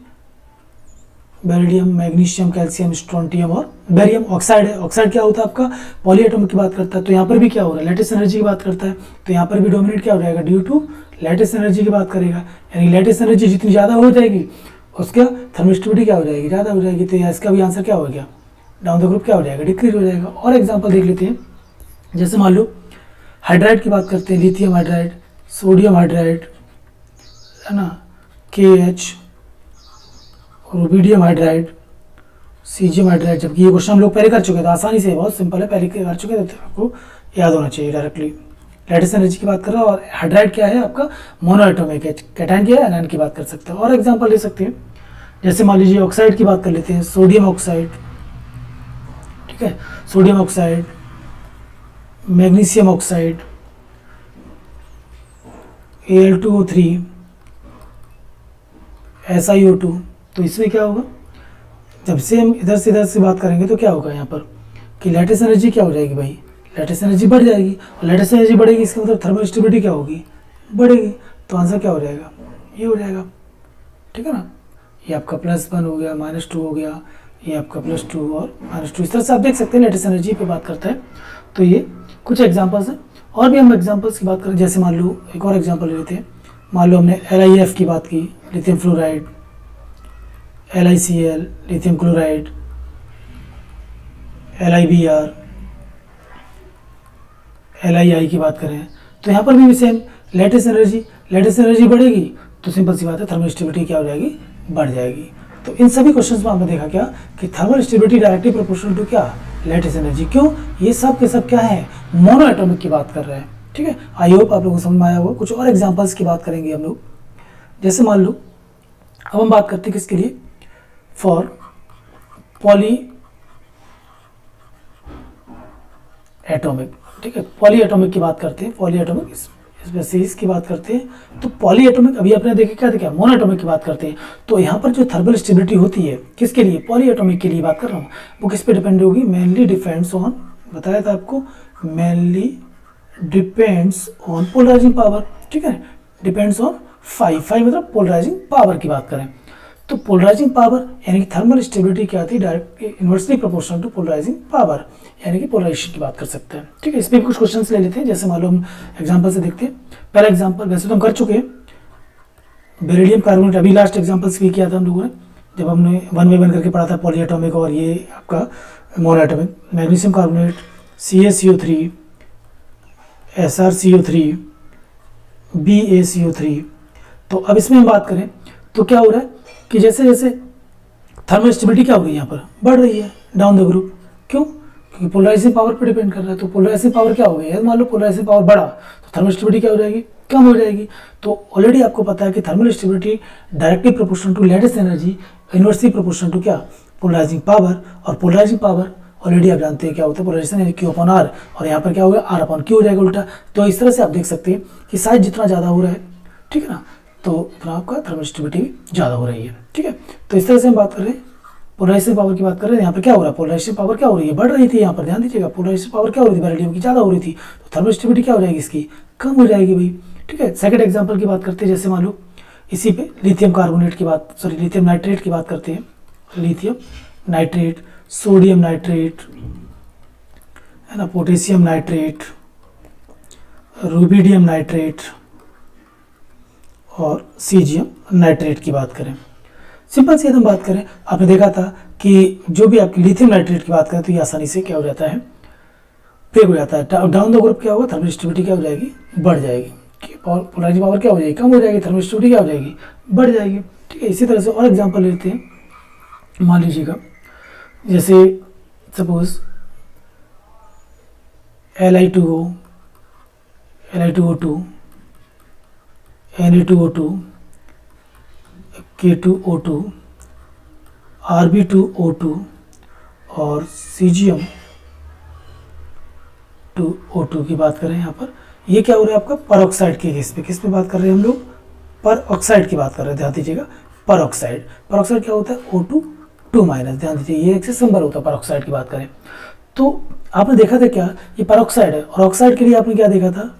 S2: बेरिलियम, मैग्नीशियम, कैल्शियम, स्ट्रोंटियम और बेरियम ऑक्साइड है। ऑक्साइड क्या होता है आपका, पॉलीएटॉमिक की बात करता है। तो यहाँ पर भी क्या हो रहा है, लैटिस एनर्जी की बात करता है, तो यहाँ पर भी डोमिनेट क्या हो जाएगा, ड्यू टू लैटिस एनर्जी की बात करेगा, यानी लैटिस एनर्जी जितनी ज़्यादा हो जाएगी उसका थर्मिस्टिविटी क्या हो जाएगी, ज़्यादा हो जाएगी। तो इसका भी आंसर क्या हो गया, डाउन द ग्रुप क्या हो जाएगा, डिक्रीज हो जाएगा। और एग्जाम्पल देख लेते हैं, जैसे मान लो हाइड्राइड की बात करते हैं, लिथियम हाइड्राइड, सोडियम हाइड्राइड, है ना, KH, rubidium hydride, caesium hydride. जबकि ये क्वेश्चन हम लोग पहले कर चुके थे, आसानी से, बहुत सिंपल है, पहले कर चुके थे, तो आपको याद होना चाहिए डायरेक्टली। लैटिस एनर्जी की बात कर रहा है, और हाइड्राइड क्या है आपका, मोनोएटॉमिक है, कैटायन क्या है, एनायन की बात कर सकते हैं। और एग्जांपल ले सकते हैं, जैसे मान लीजिए ऑक्साइड की बात कर लेते हैं, सोडियम ऑक्साइड। ठीक है, sodium oxide, magnesium oxide, Al2O3, SiO2। तो इसमें क्या होगा, जब से हम इधर से बात करेंगे तो क्या होगा यहाँ पर कि लैटिस एनर्जी क्या हो जाएगी भाई, लैटिस एनर्जी बढ़ जाएगी, और लैटिस एनर्जी बढ़ेगी इसका मतलब थर्मल स्टेबिलिटी क्या होगी, बढ़ेगी। तो आंसर क्या हो जाएगा, ये हो जाएगा। ठीक है ना, ये आपका +1 हो गया, -2 हो गया, ये आपका +2 और -2। इस तरह से आप देख सकते हैं लैटिस एनर्जी पे बात करता है। तो ये कुछ एग्जांपल्स हैं, और भी हम एग्जांपल्स की बात करें, जैसे मान लो एक और एग्जांपल ले लेते हैं। मान लो हमने LiF की बात की, lithium fluoride, LiCl, lithium chloride, LiBr, LiI की बात करें, तो यहाँ पर भी सेम लैटिस एनर्जी बढ़ेगी तो सिंपल सी बात है, थर्मल स्टेबिलिटी क्या हो जाएगी, बढ़ जाएगी। तो इन सभी क्वेश्चंस में आपने देखा क्या कि thermal stability directly proportional to क्या, लैटिस एनर्जी। क्यों, ये सब के सब क्या है, मोनोएटॉमिक की बात कर रहे हैं। ठीक है, आई होप आप लोगों को समझ में आया होगा। कुछ और एग्जांपल्स की बात करेंगे हम लोग, जैसे मान लो अब हम बात करते हैं किसके लिए, फॉर पॉली एटॉमिक। ठीक है, पॉली एटॉमिक की बात करते हैं, पॉली एटॉमिक स्पेसीज की बात करते हैं। तो पॉली एटॉमिक अभी आपने देखे क्या देखा, मोनोएटॉमिक की बात करते हैं। तो यहाँ पर जो थर्मल स्टेबिलिटी होती है किसके लिए, पॉली एटॉमिक के लिए बात कर रहा हूँ, वो किस पे डिपेंड होगी, मेनली डिपेंड्स ऑन, बताया था आपको, mainly depends on polarising power. ठीक है, डिपेंड्स ऑन 5 मतलब पोलराइजिंग पावर की बात करें तो पोलराइजिंग पावर यानी कि थर्मल स्टेबिलिटी क्या आती है, direct inversely proportional to polarising power, यानी कि पोलराइजेशन की बात कर सकते हैं। ठीक है, इस पर भी कुछ क्वेश्चंस ले लेते हैं, जैसे मालूम एग्जांपल से देखते हैं। पहला एग्जांपल वैसे तो हम कर चुके हैं, बेरिलियम कार्बोनेट, अभी लास्ट एग्जांपल्स भी किया था हम लोगों ने, जब हमने 1 बाय 1 करके पढ़ा था, पॉलीएटॉमिक और ये आपका monoatomic. Magnesium carbonate, CaCO3, SrCO3, BaCO3। तो अब इसमें हम बात करें तो क्या हो रहा है कि जैसे जैसे थर्मल स्टेबिलिटी क्या हो रही है, यहाँ पर बढ़ रही है डाउन द ग्रुप। क्यों, क्योंकि पोलराइजिंग पावर पर डिपेंड कर रहा है। तो पोलराइजिंग पावर क्या हो गई है, मान लो पोलराइजिंग पावर बढ़ा तो थर्मल स्टेबिलिटी क्या हो जाएगी, कम हो जाएगी। तो ऑलरेडी आपको पता है कि thermal stability directly proportional to lattice energy, inversely proportional to क्या, पोलराइजिंग पावर। और पोलराइजिंग पावर ऑलरेडी आप जानते हैं क्या होता है, पोलराइजेशन यानी Q/R, और यहाँ पर क्या होगा, R/Q हो जाएगा उल्टा। तो इस तरह से आप देख सकते हैं कि साइज जितना ज़्यादा हो रहा है, ठीक है ना, तो उतना आपका थर्मल स्टेबिलिटी भी ज़्यादा हो रही है। ठीक है, तो इस तरह से हम बात कर रहे हैं, पोलराइजेशन पावर की बात कर रहे हैं। यहाँ पर क्या हो रहा है, पोलराइजेशन पावर क्या हो रही है, बढ़ रही थी। यहाँ पर ध्यान दीजिएगा, पोलराइजेशन पावर क्या हो रही थी, बेरिलियम की ज़्यादा हो रही थी, तो थर्मल स्टेबिलिटी क्या हो जाएगी, इसकी कम हो जाएगी भाई। ठीक है, सेकंड एग्जांपल की बात करते हैं, जैसे मान लो इसी पे लिथियम कार्बोनेट की बात, सॉरी लिथियम नाइट्रेट की बात करते हैं। लिथियम नाइट्रेट, सोडियम नाइट्रेट, है ना, पोटेशियम नाइट्रेट, रुबिडियम नाइट्रेट और सीजियम नाइट्रेट की बात करें। सिंपल सी हम बात करें, आपने देखा था कि जो भी आपकी लिथियम नाइट्रेट की बात करें तो ये आसानी से क्या हो जाता है, ब्रेक हो जाता है। डाउन द ग्रुप क्या होगा, थर्मल स्टेबिलिटी क्या हो जाएगी, बढ़ जाएगी। पोलराइजिंग पावर क्या हो जाएगी, कम हो जाएगी, थर्मल स्टेबिलिटी क्या हो जाएगी, बढ़ जाएगी। ठीक है, इसी तरह से और एग्जांपल लेते हैं, मान लीजिएगा जैसे suppose Li2O, Li2O2, Na2O2, K2O2, Rb2O2 और Cgm2O2 की बात करें यहाँ पर, ये क्या हो रहा है आपका परऑक्साइड के केस पे। किस पे बात कर रहे हैं हम लोग, परऑक्साइड की बात कर रहे हैं, ध्यान दीजिएगा। परऑक्साइड, परऑक्साइड क्या होता है, O2 2 माइनस, ध्यान दीजिए ये एक से सिंबल होता है परऑक्साइड की बात करें तो। आपने देखा था क्या, ये परऑक्साइड है, और ऑक्साइड के लिए आपने क्या देखा था,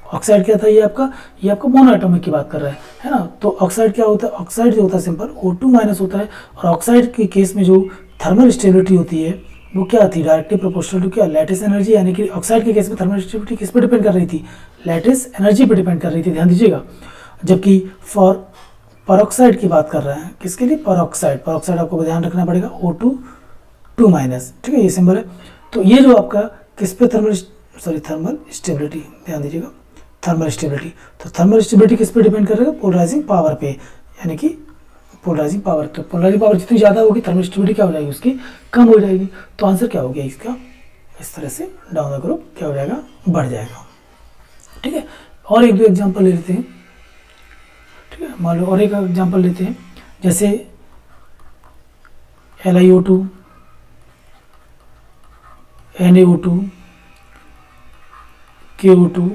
S2: ऑक्साइड क्या था, ये आपका मोनो एटॉमिक की बात कर रहा है ना। तो ऑक्साइड क्या होता है, ऑक्साइड जो होता है सिंपल O2 माइनस होता है, और ऑक्साइड के केस में जो थर्मल स्टेबिलिटी होती है वो क्या थी, डायरेक्टली प्रोपोर्शनल टू क्या, लैटिस एनर्जी। यानी कि ऑक्साइड के केस में थर्मल स्टेबिलिटी किस पे डिपेंड कर रही थी, लैटिस एनर्जी पे डिपेंड कर रही थी, ध्यान दीजिएगा। जबकि फॉर परऑक्साइड की बात कर रहे हैं, किसके लिए, परऑक्साइड, परऑक्साइड आपको ध्यान रखना पड़ेगा O2 2 माइनस, ठीक है, ये सिंबल है। तो ये जो आपका किस पे थर्मल स्टेबिलिटी, ध्यान दीजिएगा, थर्मल स्टेबिलिटी। तो थर्मल स्टेबिलिटी किस पे डिपेंड करेगा, पोलराइजिंग पावर पे, यानी कि पोलराइजिंग पावर। तो पोलराइजिंग पावर जितनी ज़्यादा होगी थर्मल स्टेबिलिटी क्या हो जाएगी, उसकी कम हो जाएगी। तो आंसर क्या हो गया इसका, इस तरह से डाउन द ग्रुप क्या हो जाएगा, बढ़ जाएगा। ठीक है, और एक दो एग्जाम्पल ले लेते हैं। ठीक है, मान लो और एक एग्जाम्पल लेते हैं, जैसे LiO2, NaO2, KO2,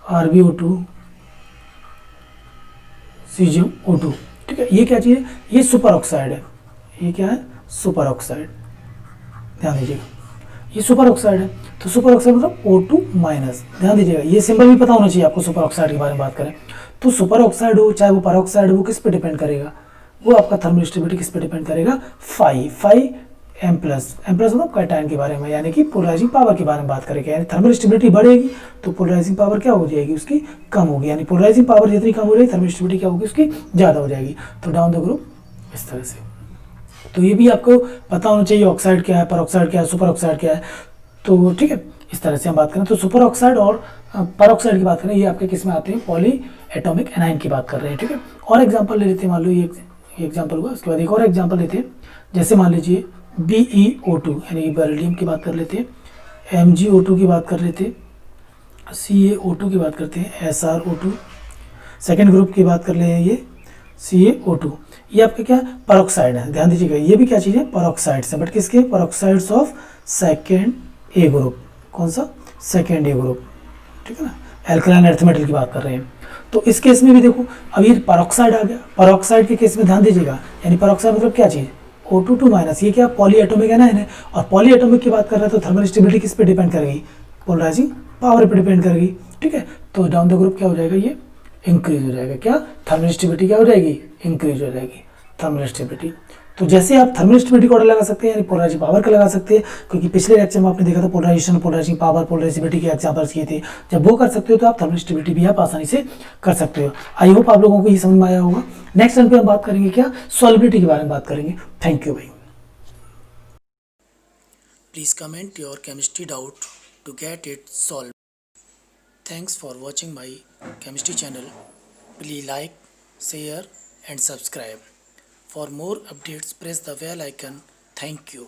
S2: RbO2, CgMO2। ठीक है, ये क्या चीज़ है, ये सुपर ऑक्साइड है, ये क्या है, सुपर ऑक्साइड, ध्यान दीजिएगा, ये सुपर ऑक्साइड है। तो सुपर ऑक्साइड मतलब O2 माइनस, ध्यान दीजिएगा, ये सिंबल भी पता होना चाहिए आपको सुपर ऑक्साइड के बारे में बात करें तो। सुपर ऑक्साइड हो चाहे वो परऑक्साइड हो, वो किस पे डिपेंड करेगा, वो आपका थर्मल स्टेबिलिटी किस पे डिपेंड करेगा, फाई M प्लस मतलब कैटायन के बारे में, यानी कि पोलराइजिंग पावर के बारे में बात करेंगे। यानी थर्मल स्टेबिलिटी बढ़ेगी तो पोलराइजिंग पावर क्या हो जाएगी, उसकी कम होगी। यानी पोलराइजिंग पावर जितनी कम हो जाएगी थर्मल स्टेबिलिटी क्या होगी, उसकी ज़्यादा हो जाएगी। तो डाउन द ग्रुप इस तरह से। तो ये भी आपको पता होना चाहिए, ऑक्साइड क्या है, परऑक्साइड क्या है, सुपर ऑक्साइड क्या है। तो ठीक है, इस तरह से हम बात करें तो सुपर ऑक्साइड और परऑक्साइड की बात करें, ये आपके किस में आते हैं, पॉली एटॉमिक एनाइन की बात कर रहे हैं। ठीक है, और एग्जाम्पल ले लेते हैं, मान लो ये एग्जाम्पल हुआ, उसके बाद एक और एग्जाम्पल लेते हैं, जैसे मान लीजिए BeO2 यानी बेरिलियम की बात कर लेते हैं, MgO2 की बात कर लेते हैं, CaO2 की बात करते हैं, SrO2, सेकेंड ग्रुप की बात कर ले हैं, ये CaO2, ये आपका क्या परऑक्साइड है, ध्यान दीजिएगा, ये भी क्या चीज़ है, परऑक्साइड्स है, बट किसके, परऑक्साइड्स ऑफ सेकेंड ए ग्रुप। कौन सा, सेकेंड ए ग्रुप, ठीक है ना, एल्कलाइन अर्थ मेटल की बात कर रहे हैं। तो इस केस में भी देखो, अब ये परऑक्साइड आ गया, परऑक्साइड के केस में ध्यान दीजिएगा, यानी परऑक्साइड मतलब क्या चीज़, O2 2 माइनस, ये क्या पॉली एटॉमिक एनाइन है, और पॉली एटॉमिक की बात कर रहे हैं तो थर्मल स्टेबिलिटी किस पे डिपेंड करेगी, पोलराइजिंग पावर पे डिपेंड करेगी। ठीक है, तो डाउन द ग्रुप क्या हो जाएगा, ये इंक्रीज हो जाएगा, क्या थर्मल स्टेबिलिटी क्या हो जाएगी, इंक्रीज हो जाएगी थर्मल स्टेबिलिटी। तो जैसे आप थर्मल स्टेबिलिटी को ऑर्डर लगा सकते हैं, यानी पोलराइजिंग पावर का लगा सकते हैं, क्योंकि पिछले लेक्चर में आपने देखा था पोलराइजेशन, पोलराइजिंग पावर, पोलराइजिबिलिटी के एग्जांपल्स किए थे। जब वो कर सकते हो तो आप थर्मल स्टेबिलिटी भी आप आसानी से कर सकते हो। आई होप आप लोगों को ये समझ में आया होगा। नेक्स्ट टाइम पे हम बात करेंगे क्या, सॉल्युबिलिटी के बारे में बात करेंगे। थैंक यू भाई।
S1: Please comment your chemistry doubt to get it solved. Thanks for watching my chemistry channel. Please like, share and subscribe. For more updates, press the bell icon. Thank you.